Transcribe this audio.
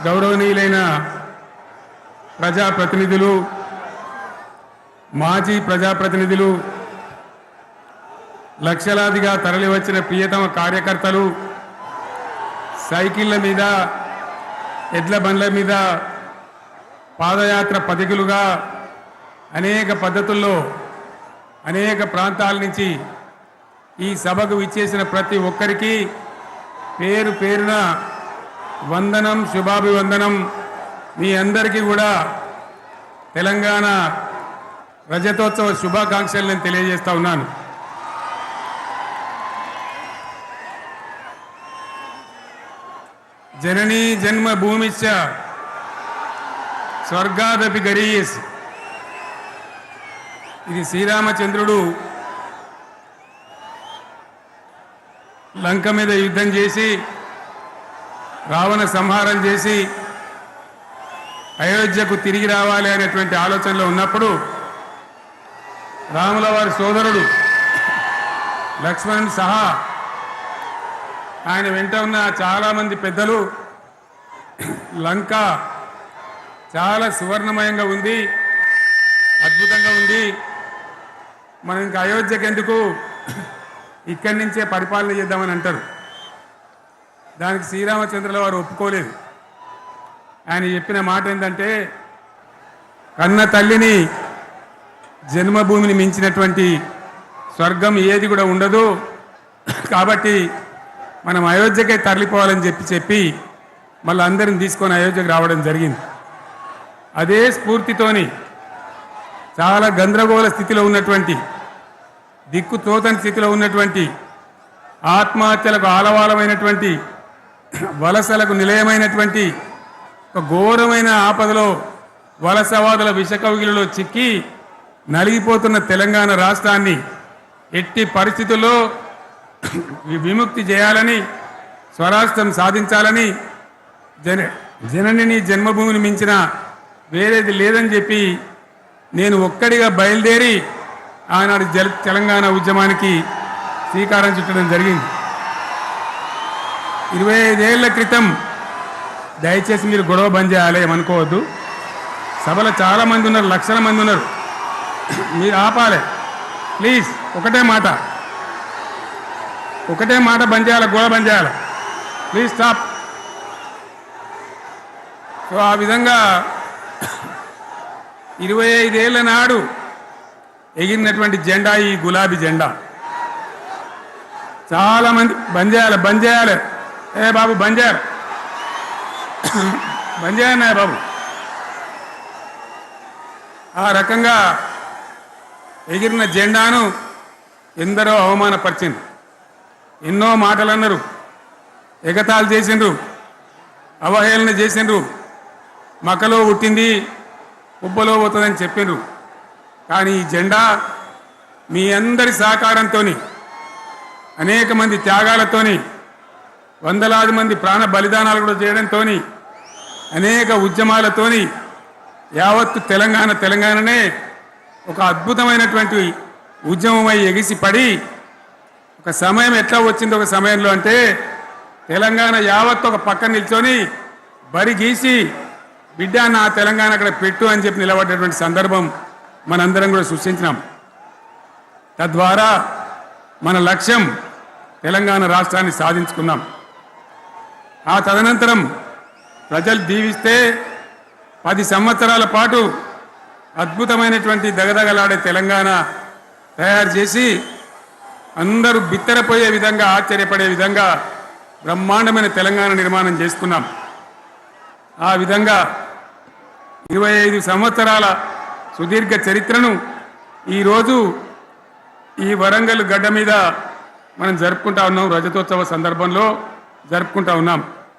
గౌరవనీయులైన ప్రజాప్రతినిధులు, మాజీ ప్రజాప్రతినిధులు, లక్షలాదిగా తరలివచ్చిన ప్రియతమ కార్యకర్తలు, సైకిళ్ల మీద, ఎడ్ల బండ్ల మీద, పాదయాత్ర పథికులుగా అనేక పద్ధతుల్లో అనేక ప్రాంతాల నుంచి ఈ సభకు విచ్చేసిన ప్రతి ఒక్కరికి పేరు పేరున వందనం, శుభాభివందనం. మీ అందరికీ కూడా తెలంగాణ రజతోత్సవ శుభాకాంక్షలు నేను తెలియజేస్తా ఉన్నాను. జననీ జన్మభూమిశ్చ స్వర్గాదపి గరీయస్. ఇది శ్రీరామచంద్రుడు లంక మీద యుద్ధం చేసి రావణ సంహారం చేసి అయోధ్యకు తిరిగి రావాలి అనేటువంటి ఆలోచనలో ఉన్నప్పుడు రాముల వారి సోదరుడు లక్ష్మణుడు సహా ఆయన వెంట ఉన్న చాలామంది పెద్దలు లంక చాలా సువర్ణమయంగా ఉంది, అద్భుతంగా ఉంది, మనం ఇంకా అయోధ్యకు ఎందుకు, ఇక్కడి నుంచే పరిపాలన చేద్దామని అంటారు. దానికి శ్రీరామచంద్రుల వారు ఒప్పుకోలేదు. ఆయన చెప్పిన మాట ఏంటంటే, కన్న తల్లిని జన్మభూమిని మించినటువంటి స్వర్గం ఏది కూడా ఉండదు, కాబట్టి మనం అయోధ్యకే తరలిపోవాలని చెప్పి మళ్ళీ అందరిని తీసుకొని అయోధ్యకు రావడం జరిగింది. అదే స్ఫూర్తితోని చాలా గందరగోళ స్థితిలో ఉన్నటువంటి, దిక్కు తోతని స్థితిలో ఉన్నటువంటి, ఆత్మహత్యలకు ఆలవాలమైనటువంటి, వలసలకు నిలయమైనటువంటి ఒక ఘోరమైన ఆపదలో వలసవాదుల విషకవిగిలిలో చిక్కి నలిగిపోతున్న తెలంగాణ రాష్ట్రాన్ని ఎట్టి పరిస్థితుల్లో విముక్తి చేయాలని, స్వరాష్ట్రం సాధించాలని, జననిని జన్మభూమిని మించిన వేరేది లేదని చెప్పి నేను ఒక్కడిగా బయలుదేరి ఆనాడు తెలంగాణ ఉద్యమానికి శ్రీకారం చుట్టడం జరిగింది. 25 ఏళ్ల క్రితం, దయచేసి మీరు గొడవ బంద్ చేయాలి ఏమనుకోవద్దు, సభలో చాలామంది ఉన్నారు, లక్షల మంది ఉన్నారు, మీరు ఆపాలి ప్లీజ్. ఒకటే మాట బంద్ చేయాలి, గొడవ బంద్ చేయాలి ప్లీజ్, స్టాప్. సో ఆ విధంగా 25 ఏళ్ల నాడు ఎగిరినటువంటి జెండా ఈ గులాబీ జెండా. చాలామంది బంద్ చేయాలి, ఏ బాబు బంద్ చేయాలి బాబు. ఆ రకంగా ఎగిరిన జెండాను ఎందరో అవమానపరిచిండ్రు, ఎన్నో మాటలు అన్నారు, ఎగతాళి చేసిండ్రు, అవహేళన చేసిండ్రు, మకలో పుట్టింది ఉబ్బలో పోతుందని చెప్పిండ్రు. కానీ ఈ జెండా మీ అందరి సహకారంతో, అనేక మంది త్యాగాలతోని, వందలాది మంది ప్రాణ బలిదానాలు కూడా చేయడంతో, అనేక ఉద్యమాలతోని యావత్తు తెలంగాణనే ఒక అద్భుతమైనటువంటి ఉద్యమమై ఎగిసిపడి ఒక సమయం ఎట్లా వచ్చింది, ఒక సమయంలో అంటే తెలంగాణ యావత్తు ఒక పక్కన నిల్చొని బరి గీసి బిడ్డ నా తెలంగాణ అక్కడ పెట్టు అని చెప్పి నిలబడ్డటువంటి సందర్భం మనందరం కూడా సృష్టించినాం. తద్వారా మన లక్ష్యం తెలంగాణ రాష్ట్రాన్ని సాధించుకున్నాం. ఆ తదనంతరం ప్రజలు దీవిస్తే 10 సంవత్సరాల పాటు అద్భుతమైనటువంటి దగదగలాడే తెలంగాణ తయారు చేసి అందరూ బిత్తరపోయే విధంగా, ఆశ్చర్యపడే విధంగా బ్రహ్మాండమైన తెలంగాణ నిర్మాణం చేసుకున్నాం. ఆ విధంగా 25 సంవత్సరాల సుదీర్ఘ చరిత్రను ఈరోజు ఈ వరంగల్ గడ్డ మీద మనం జరుపుకుంటా ఉన్నాం, రజతోత్సవ సందర్భంలో జరుపుకుంటా ఉన్నాం.